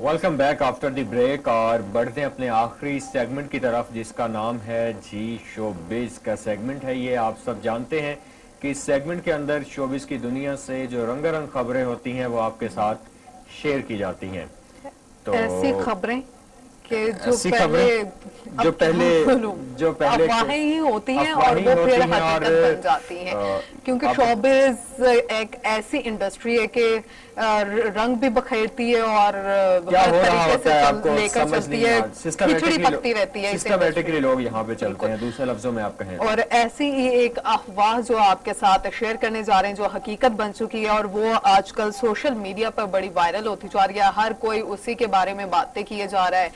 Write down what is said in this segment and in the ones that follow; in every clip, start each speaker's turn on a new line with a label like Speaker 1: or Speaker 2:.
Speaker 1: Welcome back after the break और बढ़ते हैं अपने आखिरी सेगमेंट की तरफ जिसका नाम है जी शोबिज का सेगमेंट है। ये आप सब जानते हैं कि इस सेगमेंट के अंदर शोबिज की दुनिया से जो रंगारंग खबरें होती हैं वो आपके साथ शेयर की जाती हैं। तो
Speaker 2: ऐसी खबरें कि
Speaker 1: ऐसी खबरें जो पहले
Speaker 2: अफवाहें ही होती हैं और
Speaker 1: अफवाहें
Speaker 2: वो
Speaker 1: होती
Speaker 2: फिर
Speaker 1: हैं
Speaker 2: हकीकत
Speaker 1: और
Speaker 2: बन जाती हैं, क्योंकि
Speaker 1: अब
Speaker 2: शोबिज एक ऐसी इंडस्ट्री है कि रंग भी बखेरती है और
Speaker 1: क्या
Speaker 2: हर
Speaker 1: हो रहा
Speaker 2: तरीके
Speaker 1: होता है
Speaker 2: से
Speaker 1: आपको
Speaker 2: लेकर
Speaker 1: समझ
Speaker 2: चलती
Speaker 1: नहीं
Speaker 2: है,
Speaker 1: आ
Speaker 2: खिचड़ी पकती रहती है इस
Speaker 1: सिस्टमेटिकली
Speaker 2: इंडस्ट्री।
Speaker 1: लोग यहाँ पे चलते
Speaker 2: बिल्कुल।
Speaker 1: हैं, दूसरे लफ्जों में आप कहें।
Speaker 2: और ऐसी ही एक अफवाह जो आपके साथ शेयर करने जा रहे हैं जो हकीकत बन चुकी है और वो आजकल सोशल मीडिया पर बड़ी वायरल होती जा रही है, हर कोई उसी के बारे में बातें किए जा रहा है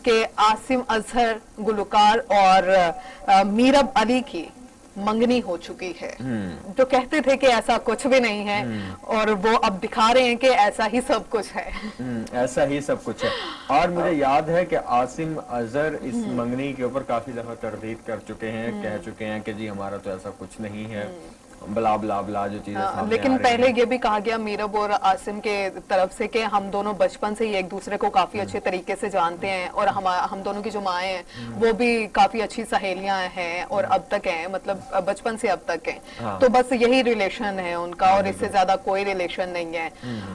Speaker 2: कि आसिम अजहर गुलकार और मीरब अली की मंगनी हो चुकी है। जो कहते थे कि ऐसा कुछ भी नहीं है और वो अब दिखा रहे हैं कि ऐसा ही सब कुछ है।
Speaker 1: ऐसा ही सब कुछ है। और मुझे याद है कि आसिम अजहर इस मंगनी के ऊपर काफी दफा तरदीद कर चुके हैं, कह चुके हैं कि जी हमारा तो ऐसा कुछ नहीं है, बला बला बला जो चीजें सामने
Speaker 2: लेकिन
Speaker 1: आ रही
Speaker 2: पहले
Speaker 1: हैं।
Speaker 2: ये भी कहा गया मीरब और आसिम के तरफ से कि हम दोनों बचपन से ही एक दूसरे को काफी अच्छे तरीके से जानते हैं और हम दोनों की जो माएँ हैं वो भी काफी अच्छी सहेलियां हैं और अब तक हैं, मतलब बचपन से अब तक हैं।
Speaker 1: हाँ।
Speaker 2: तो बस यही रिलेशन है उनका और इससे ज्यादा कोई रिलेशन नहीं है।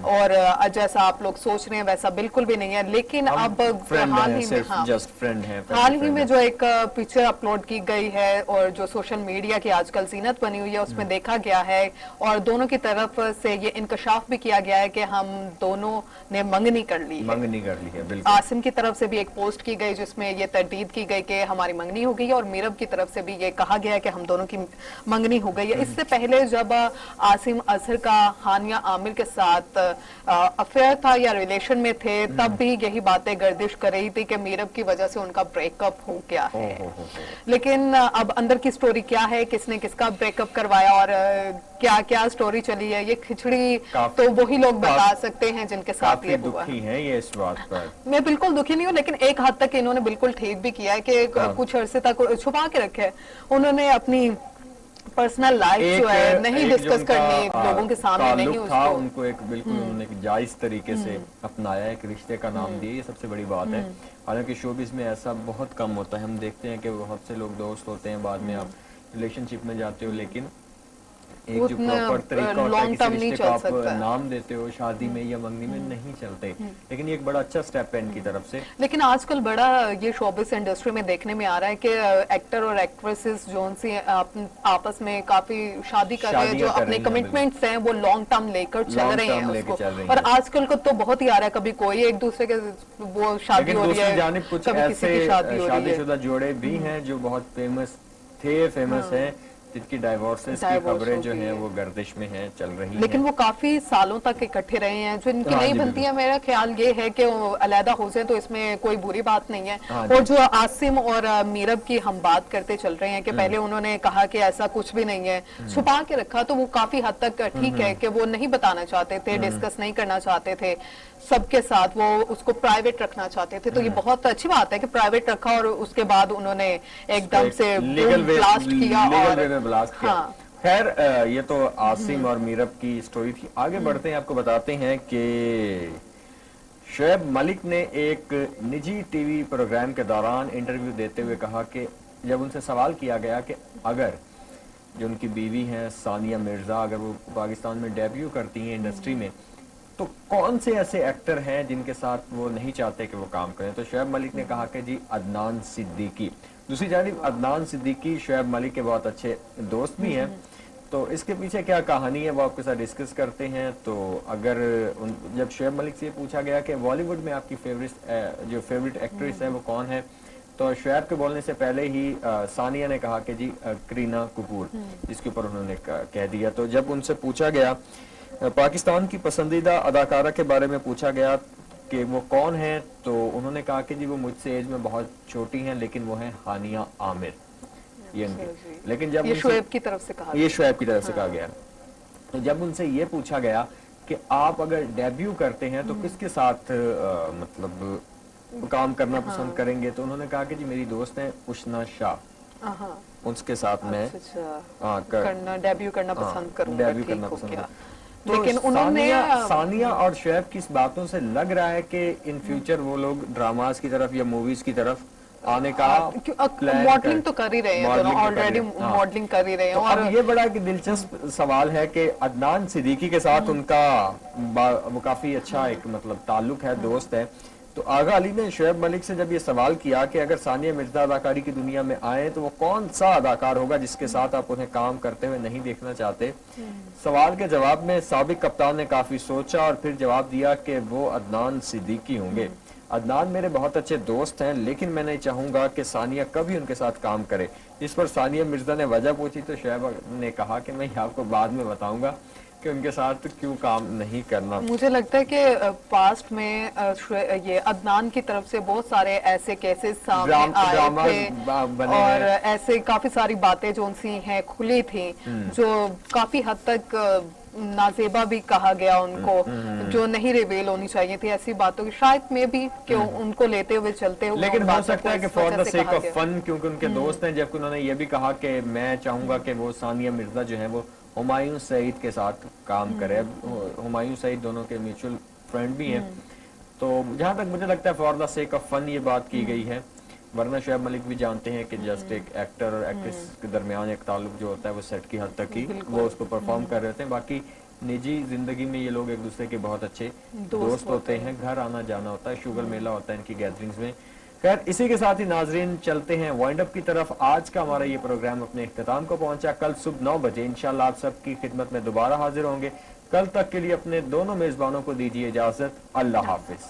Speaker 2: और जैसा आप लोग सोच रहे हैं वैसा बिल्कुल भी नहीं है। लेकिन
Speaker 1: हम
Speaker 2: अब
Speaker 1: फ्रेंड
Speaker 2: हाल
Speaker 1: हैं,
Speaker 2: ही में
Speaker 1: सिर्फ जस्ट फ्रेंड हैं,
Speaker 2: हाल ही
Speaker 1: friend
Speaker 2: में
Speaker 1: हैं।
Speaker 2: जो एक पिक्चर अपलोड की गई है और जो सोशल मीडिया की आजकल जीनत बनी हुई है उसमें देखा गया है और दोनों की तरफ से ये इंकशाफ भी किया गया है कि हम दोनों ने मंगनी कर ली है।
Speaker 1: मंगनी कर ली है, बिल्कुल।
Speaker 2: आसिम की तरफ से भी एक पोस्ट की गई जिसमें ये तरदीद की गई कि हमारी मंगनी हो गई है और मीरब की तरफ से भी ये कहा गया है कि हम दोनों की मंगनी हो गई है। इससे पहले जब आसिम अजहर का हानिया आमिर के साथ अफेयर था या रिलेशन में थे तब भी यही बातें गर्दिश कर रही थी कि मीरब की वजह से उनका ब्रेकअप हो गया है। लेकिन अब अंदर की स्टोरी क्या है, किसने किसका ब्रेकअप करवाया और क्या क्या स्टोरी चली है, ये खिचड़ी तो वही लोग बता सकते हैं जिनके साथ ये हुआ।
Speaker 1: दुखी हैं ये इस बात पर।
Speaker 2: मैं बिल्कुल दुखी नहीं हूँ, लेकिन एक हद तक इन्होंने बिल्कुल ठीक भी किया है कि कुछ अरसे तक छुपा के रखे है। उन्होंने अपनी पर्सनल लाइफ जो है नहीं डिस्कस करनी लोगों के सामने, नहीं
Speaker 1: था
Speaker 2: उसको
Speaker 1: उनको एक बिल्कुल उन्होंने एक जायज तरीके से अपनाया, एक रिश्ते का नाम दिया, ये सबसे बड़ी बात है। हालांकि शोबिज़ में ऐसा बहुत कम होता है, हम देखते हैं कि बहुत से लोग दोस्त होते हैं, बाद में आप रिलेशनशिप में जाते हो लेकिन एक जो प्रॉपर तरीका होता है किसी रिश्ते को आप नाम देते हो शादी में या मंगनी में नहीं चलते, लेकिन ये एक बड़ा अच्छा स्टेप है इनकी तरफ से।
Speaker 2: लेकिन आजकल बड़ा ये शोबिस इंडस्ट्री में देखने में आ रहा है कि एक्टर और एक्ट्रेसेस जो सी आपस में काफी शादी कर रहे हैं, जो अपने कमिटमेंट्स हैं वो लॉन्ग टर्म लेकर चल रहे हैं उसको। और आजकल को तो बहुत ही आ रहा है, कभी कोई एक दूसरे के वो शादी हो रही है,
Speaker 1: कुछ ऐसे शादीशुदा जोड़े भी हैं जो बहुत फेमस हैं जिनकी डाइवोर्सेस की खबरें जो हैं वो गर्दिश में हैं, चल रही हैं।
Speaker 2: लेकिन वो काफी सालों तक इकट्ठे रहे हैं। जो इनकी नहीं बनती है, मेरा ख्याल ये है कि वो अलहदा हो जाए तो इसमें कोई बुरी बात नहीं है। और जो आसिम और मीरब की हम बात करते चल रहे हैं कि पहले उन्होंने कहा कि ऐसा कुछ भी नहीं है, छुपा के रखा, तो वो काफी हद तक ठीक है कि वो नहीं बताना चाहते थे, डिस्कस नहीं करना चाहते थे सबके साथ, वो उसको प्राइवेट रखना चाहते थे। तो ये बहुत अच्छी बात है कि प्राइवेट रखा और उसके बाद उन्होंने एकदम से ब्लास्ट किया और
Speaker 1: ब्लास्ट किया। खैर ये तो आसिम और मीरब की स्टोरी थी। आगे बढ़ते हैं, आपको बताते हैं कि शोएब मलिक ने एक निजी टीवी प्रोग्राम के दौरान इंटरव्यू देते हुए कहा कि जब उनसे सवाल किया गया कि अगर जो उनकी बीवी हैं सानिया मिर्जा अगर वो पाकिस्तान में डेब्यू करती हैं इंडस्ट्री में तो कौन से ऐसे एक्टर हैं जिनके साथ वो नहीं चाहते कि वो काम करें, तो शोएब मलिक ने कहा कि जी अदनान सिद्दीकी। दूसरी जानिब अदनान सिद्दीकी शोएब मलिक के बहुत अच्छे दोस्त भी हैं, तो इसके पीछे क्या कहानी है वो आपके साथ डिस्कस करते हैं। तो अगर जब शोएब मलिक से ये पूछा गया कि बॉलीवुड में आपकी फेवरेट एक्ट्रेस है वो कौन है, तो शोएब के बोलने से पहले ही सानिया ने कहा कि जी करीना कपूर, जिसके ऊपर उन्होंने कह दिया। तो जब उनसे पूछा गया पाकिस्तान की पसंदीदा अदाकारा के बारे में पूछा गया कि वो कौन है, तो उन्होंने कहा कि जी वो मुझसे एज में बहुत छोटी हैं लेकिन वो है हानिया आमिर। ये लेकिन जब
Speaker 2: ये शोएब की तरफ से कहा,
Speaker 1: ये शोएब की तरफ से कहा गया, तो जब उनसे ये पूछा गया कि आप अगर डेब्यू करते हैं तो किसके साथ मतलब काम करना पसंद करेंगे, तो उन्होंने कहा कि जी मेरी दोस्त है उशना शाह, उसके साथ मैं
Speaker 2: डेब्यू करना पसंद करूंगा। لیکن انہوں نے
Speaker 1: ثانیہ اور شعیب کی اس باتوں سے لگ رہا ہے کہ ان فیوچر وہ لوگ ڈراماز کی طرف یا موویز کی طرف آنے کا
Speaker 2: ماڈلنگ تو کر ہی رہے ہیں دونوں، آلریڈی ماڈلنگ کر ہی رہے ہیں.
Speaker 1: اور یہ بڑا ایک دلچسپ سوال ہے کہ عدنان صدیقی کے ساتھ ان کا وہ کافی اچھا ایک مطلب تعلق ہے، دوست ہے. تو آغا علی نے شعیب ملک سے جب یہ سوال کیا کہ اگر ثانیہ مرزا اداکاری کی دنیا میں آئیں تو وہ کون سا اداکار ہوگا جس کے ساتھ آپ انہیں کام کرتے ہوئے نہیں دیکھنا چاہتے، سوال کے جواب میں سابق کپتان نے کافی سوچا اور پھر جواب دیا کہ وہ عدنان صدیقی ہوں گے. عدنان میرے بہت اچھے دوست ہیں لیکن میں نہیں چاہوں گا کہ ثانیہ کبھی ان کے ساتھ کام کرے. اس پر ثانیہ مرزا نے وجہ پوچھی تو شعیب نے کہا کہ میں آپ کو بعد میں بتاؤں گا کہ ان کے ساتھ کیوں کام نہیں کرنا.
Speaker 2: مجھے لگتا ہے کہ پاسٹ میں یہ عدنان کی طرف سے بہت سارے ایسے کیسز سامنے آئے تھے اور ایسے کافی ساری باتیں جو ان سی ہیں کھلی تھیں جو کافی حد تک نازیبا بھی کہا گیا ان کو، جو نہیں ریویل ہونی چاہیے تھی ایسی باتوں کی، شاید میں بھی کہ ان کو لیتے ہوئے چلتے ہوئے.
Speaker 1: لیکن ہو سکتا ہے کہ for the sake of fun, کیونکہ ان کے دوست ہیں، جبکہ انہوں نے یہ بھی کہا کہ میں چاہوں گا کہ وہ ثانیہ مرزا جو ہیں وہ ہمایوں سعید کے ساتھ کام کرے. ہمایوں سعید دونوں کے میوچل فرینڈ بھی ہیں. تو جہاں تک مجھے لگتا ہے for the sake of fun یہ بات کی گئی ہے، ورنہ شعیب ملک بھی جانتے ہیں کہ جسٹ ایک ایکٹر اور ایکٹریس کے درمیان ایک تعلق جو ہوتا ہے وہ سیٹ کی حد تک ہی وہ اس کو پرفارم کر رہے ہیں. باقی نجی زندگی میں یہ لوگ ایک دوسرے کے بہت اچھے دوست ہوتے ہیں، گھر آنا جانا ہوتا ہے، شوگر میلہ ہوتا ہے ان کی گیدرنگز میں. خیر اسی کے ساتھ ہی ناظرین چلتے ہیں وائنڈ اپ کی طرف. آج کا ہمارا یہ پروگرام اپنے اختتام کو پہنچا. کل صبح 9 بجے انشاءاللہ آپ سب کی خدمت میں دوبارہ حاضر ہوں گے. کل تک کے لیے اپنے دونوں میزبانوں کو دیجیے اجازت. اللہ حافظ.